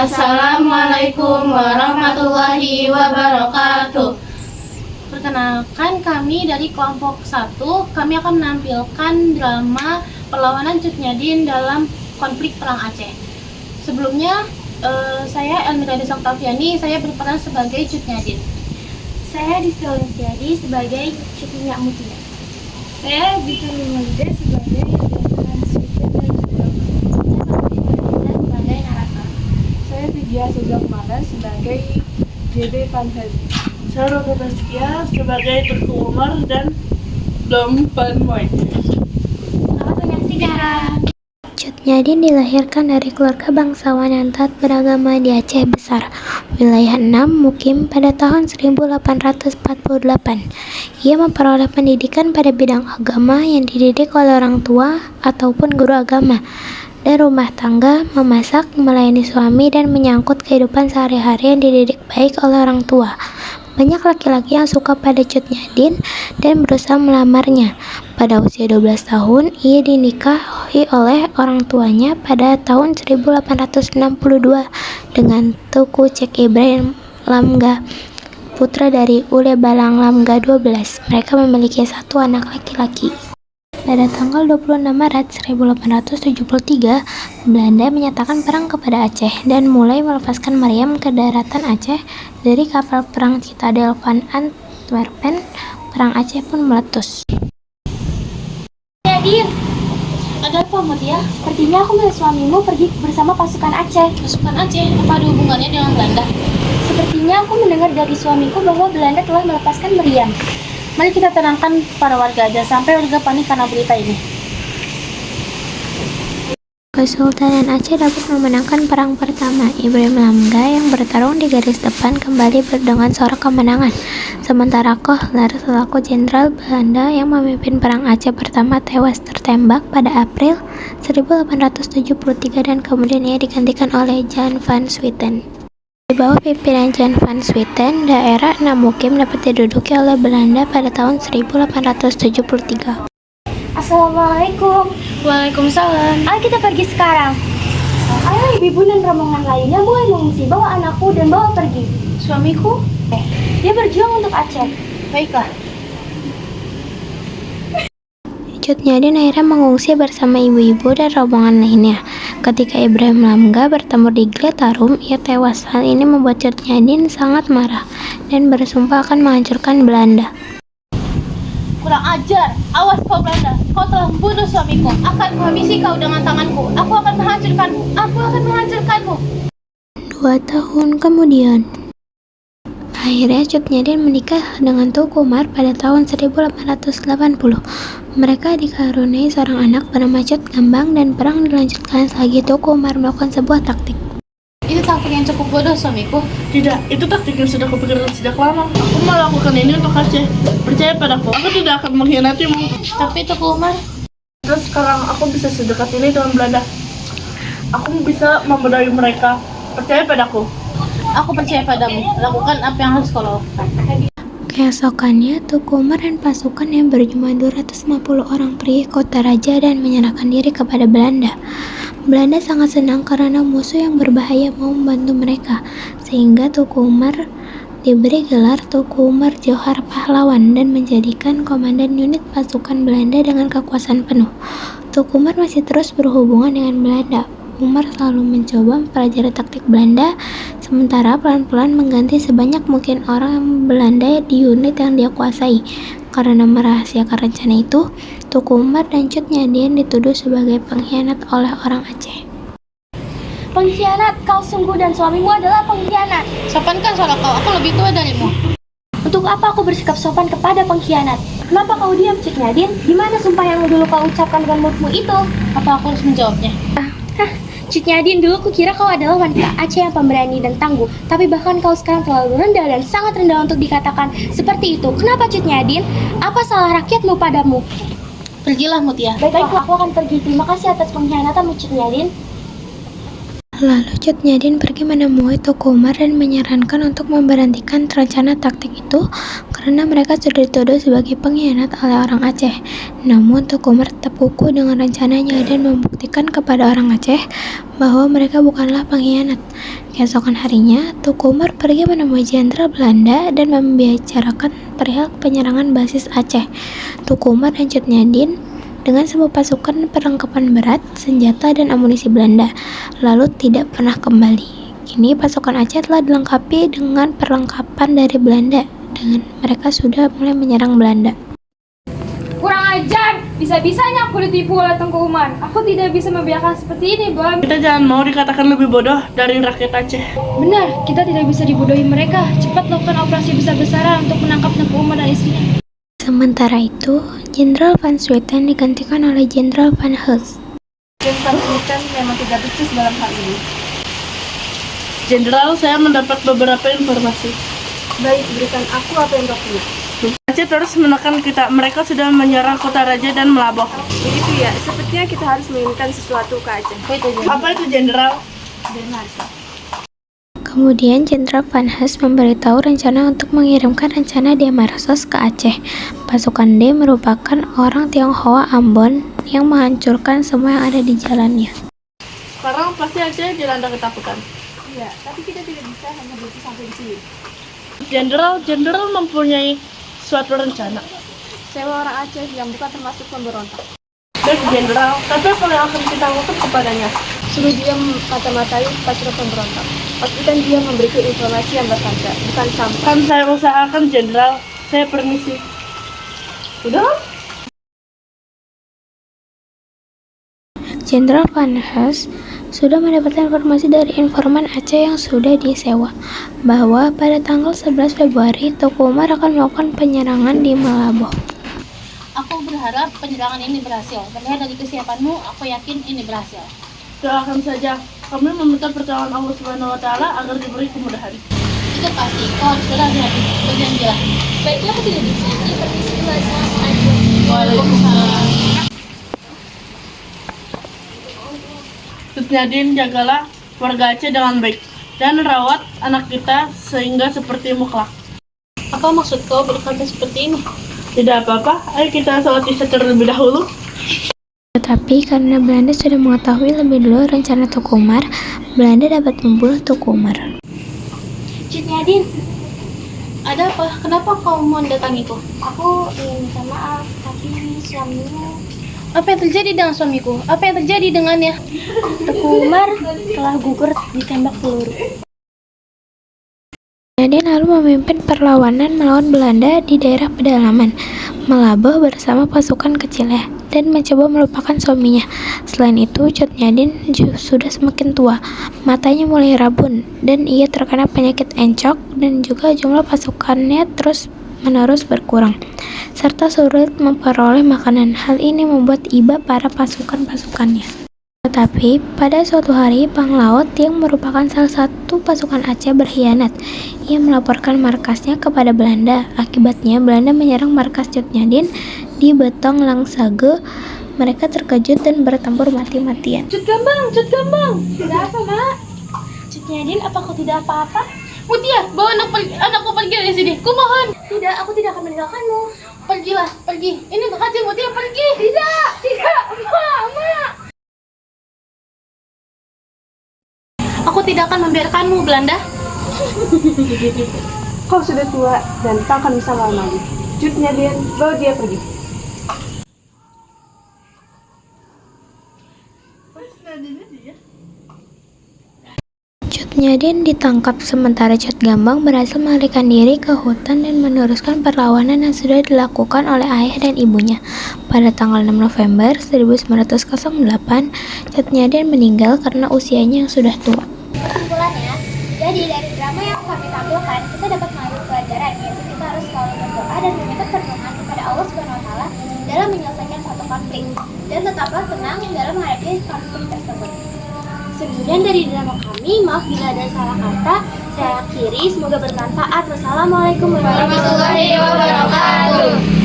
Assalamualaikum warahmatullahi wabarakatuh. Perkenalkan, kami dari kelompok 1. Kami akan menampilkan drama perlawanan Cut Nyadin dalam konflik Perang Aceh. Sebelumnya, saya Elmira Desa Oktaviani, saya berperan sebagai Cut Nyadin. Saya Diska Lestiadi sebagai Cut Minyak Mutia. Saya Bika Nurmalida sebagai Dian Sweeten dan sebagai narator. Saya Vidya Sugakmana sebagai JB Panhadi. Saya Roto Taskia sebagai Teguh Umar dan Dom Panmoy. Selamat menyaksikan. Cut Nyadin dilahirkan dari keluarga bangsawan yang taat beragama di Aceh Besar, wilayah 6, Mukim pada tahun 1848. Ia memperoleh pendidikan pada bidang agama yang dididik oleh orang tua ataupun guru agama, dan rumah tangga, memasak, melayani suami, dan menyangkut kehidupan sehari-hari yang dididik baik oleh orang tua. Banyak laki-laki yang suka pada Cut Nyadin dan berusaha melamarnya. Pada usia 12 tahun, ia dinikahi oleh orang tuanya pada tahun 1862 dengan Tuku Cek Ibrahim Lamga, putra dari Ule Balang Lamga 12. Mereka memiliki satu anak laki-laki. Pada tanggal 26 Maret 1873, Belanda menyatakan perang kepada Aceh dan mulai melepaskan meriam ke daratan Aceh dari kapal perang Citadel van Antwerpen. Perang Aceh pun meletus. Nyadin, ada apa Mutia? Sepertinya aku melihat suamimu pergi bersama pasukan Aceh. Pasukan Aceh, apa ada hubungannya dengan Belanda? Sepertinya aku mendengar dari suamiku bahwa Belanda telah melepaskan meriam. Mari kita tenangkan para warga aja sampai warga panik karena berita ini. Kesultanan Aceh dapat memenangkan perang pertama. Ibrahim Lamga yang bertarung di garis depan kembali dengan sorak kemenangan. Sementara Kohler selaku jenderal Belanda yang memimpin perang Aceh pertama tewas tertembak pada April 1873 dan kemudian ia digantikan oleh Jan van Swieten. Di bawah pimpinan Jan van Swieten, daerah 6 Mukim dapat diduduki oleh Belanda pada tahun 1873. Assalamualaikum. Waalaikumsalam. Ayo kita pergi sekarang. Ayo ibu dan rombongan lainnya mulai mengungsi. Bawa anakku dan bawa pergi. Suamiku? Dia berjuang untuk Aceh. Baiklah. Cut Nyadin akhirnya mengungsi bersama ibu-ibu dan rombongan lainnya. Ketika Ibrahim Lamga bertemu di Gletarum, ia tewas. Hal ini membuat Cut Nyadin sangat marah dan bersumpah akan menghancurkan Belanda. Kurang ajar, awas kau Belanda, kau telah membunuh suamiku. Akan kuhabisi kau dengan tanganku. Aku akan menghancurkanmu. Aku akan menghancurkanmu. 2 tahun kemudian, akhirnya Cut Nyadin menikah dengan Tuku Umar pada tahun 1880. Mereka dikaruniai seorang anak bernama Cut Gambang dan perang dilanjutkan selagi Tuku Umar melakukan sebuah taktik. Itu taktik yang cukup bodoh suamiku. Tidak, itu taktik yang sudah kupikirkan sejak lama. Aku melakukan ini untuk Aceh. Percaya padaku, aku tidak akan mengkhianatimu. Tapi Tuku Umar, Terus sekarang aku bisa sedekat ini dengan Belanda. Aku bisa memberdayai mereka. Percaya padaku. aku percaya padamu. Lakukan apa yang harus kau lakukan. Keesokannya, Tuku Umar dan pasukan yang berjumlah 250 orang pergi ke Kota Raja dan menyerahkan diri kepada Belanda. Belanda sangat senang karena musuh yang berbahaya mau membantu mereka, sehingga Tuku Umar diberi gelar Tuku Umar Johar Pahlawan dan menjadikan komandan unit pasukan Belanda dengan kekuasaan penuh. Tuku Umar masih terus berhubungan dengan Belanda. Umar selalu mencoba mempelajari taktik Belanda, sementara pelan-pelan mengganti sebanyak mungkin orang Belanda di unit yang dia kuasai. Karena merahasiakan rencana itu, Tuku Umar dan Cut Nyadin dituduh sebagai pengkhianat oleh orang Aceh. Pengkhianat, kau sungguh dan suamimu adalah pengkhianat. Sopankan suara kau, aku lebih tua darimu. Untuk apa aku bersikap sopan kepada pengkhianat? Kenapa kau diam, Cut Nyadin? Di mana sumpah yang dulu kau ucapkan dengan mulutmu itu? Apa aku harus menjawabnya? Cut Nyadin, dulu kukira kau adalah wanita Aceh yang pemberani dan tangguh. Tapi bahkan kau sekarang terlalu rendah dan sangat rendah untuk dikatakan seperti itu. Kenapa Cut Nyadin? Apa salah rakyatmu padamu? Pergilah Mutia. Baiklah, aku akan pergi. Terima kasih atas pengkhianatanmu, Cut Nyadin. Lalu Cut Nyadin pergi menemui Tuku Umar dan menyarankan untuk memberhentikan rencana taktik itu karena mereka sudah dituduh sebagai pengkhianat oleh orang Aceh. Namun Tuku Umar tetap kukuh dengan rencananya dan membuktikan kepada orang Aceh bahwa mereka bukanlah pengkhianat. Keesokan harinya, Tuku Umar pergi menemui Jenderal Belanda dan membicarakan perihal penyerangan basis Aceh. Tuku Umar dan Cut Nyadin dengan semua pasukan perlengkapan berat, senjata dan amunisi Belanda, lalu tidak pernah kembali. Kini pasukan Aceh telah dilengkapi dengan perlengkapan dari Belanda dan mereka sudah mulai menyerang Belanda. Kurang ajar! Bisa-bisanya aku ditipu oleh Tengku Umar. Aku tidak bisa membiarkan seperti ini, Bang. Kita jangan mau dikatakan lebih bodoh dari rakyat Aceh. Benar, kita tidak bisa dibodohi mereka. Cepat lakukan operasi besar-besaran untuk menangkap Tengku Umar dan istrinya. Sementara itu, Jenderal Van Swieten digantikan oleh Jenderal Van Hulst. Jenderal Swieten memang tidak becus dalam hal ini. Jenderal, saya mendapat beberapa informasi. Baik, berikan aku apa yang kau punya. Aceh terus menekan kita. Mereka sudah menyerang kota raja dan Melaboh. Begitu ya, sepertinya kita harus menginginkan sesuatu ke Aceh. Apa itu, Jenderal? Kemudian Jenderal Van Hulst memberitahu rencana untuk mengirimkan rencana Demarsos ke Aceh. Pasukan D merupakan orang Tionghoa Ambon yang menghancurkan semua yang ada di jalannya. Sekarang pasti Aceh dilanda ketakutan. Iya, tapi kita tidak bisa hanya berhenti sampai di sini. Jenderal mempunyai suatu rencana. Sewa orang Aceh yang bukan termasuk pemberontak. Baik, Jenderal, tapi apa yang akan kita lakukan kepadanya? Suruh dia mata-matai pasukan pemberontak. Pastikan dia memberikan informasi yang berharga, bukan sampah. Kan saya usahakan, Jenderal. Saya permisi. Udah? Jenderal Van Hulst sudah mendapatkan informasi dari informan Aceh yang sudah disewa bahwa pada tanggal 11 Februari Tuku Umar akan melakukan penyerangan di Melaboh. Aku berharap penyerangan ini berhasil. Melihat dari kesiapanmu, aku yakin ini berhasil. Doakan saja. Kami meminta pertolongan Allah Subhanahu wa Ta'ala agar diberi kemudahan. Itu pasti, kau harus berhati-hati. Berjanjilah. Baiklah, aku tidak bisa. Ini permisi dulu. Assalamualaikum. Waalaikumsalam. Cut Nyadin, jagalah warga Aceh dengan baik dan rawat anak kita sehingga seperti muklak. Apa maksud kau berkata seperti ini? Tidak apa-apa, ayo kita sholat isya terlebih dahulu. Tetapi karena Belanda sudah mengetahui lebih dulu rencana Tuku Umar, Belanda dapat membunuh Tuku Umar. Cut Nyadin, Ada apa? Kenapa kau mendatangiku? aku ingin minta maaf, tapi suamimu Apa yang terjadi dengan suamiku? Apa yang terjadi dengannya? Tengku Umar telah gugur ditembak peluru. Nyadin lalu memimpin perlawanan melawan Belanda di daerah pedalaman Melaboh bersama pasukan kecilnya dan mencoba melupakan suaminya. Selain itu, Cut Nyadin sudah semakin tua, matanya mulai rabun dan ia terkena penyakit encok dan juga jumlah pasukannya terus-menerus berkurang serta sulit memperoleh makanan. Hal ini membuat iba para pasukannya. Tetapi pada suatu hari Panglaut yang merupakan salah satu pasukan Aceh berkhianat. Ia melaporkan markasnya kepada Belanda. Akibatnya Belanda menyerang markas Cut Nyadin di Betong Langsage. Mereka terkejut dan bertempur mati-matian. Cut Gambang! Tidak apa, Mak? Cut Nyadin, apa kau tidak apa-apa? Mutia, bawa anakku pergi dari sini. Kumohon. Tidak, aku tidak akan meninggalkanmu. Pergilah, pergi. Ini kekasih Mutia, pergi. Tidak, Mak. Aku tidak akan membiarkanmu, Belanda. Kau sudah tua dan tak akan bisa lawan lagi. Cut Nyadin, bawa dia pergi. Cut Nyadin ditangkap sementara Cut Gambang berhasil melarikan diri ke hutan dan meneruskan perlawanan yang sudah dilakukan oleh ayah dan ibunya. Pada tanggal 6 November 1908, Cut Nyadin meninggal karena usianya yang sudah tua. Kesimpulannya, jadi dari drama yang kami tampilkan, kita dapat mengambil pelajaran, yaitu kita harus selalu berdoa dan meminta pertolongan kepada Allah Subhanahu wa Ta'ala dalam menyelesaikan suatu konflik, dan tetaplah tenang dalam menghadapi konflik tersebut. Sekian dari drama kami, maaf bila ada salah kata. Saya akhiri, semoga bermanfaat. Wassalamualaikum warahmatullahi wabarakatuh.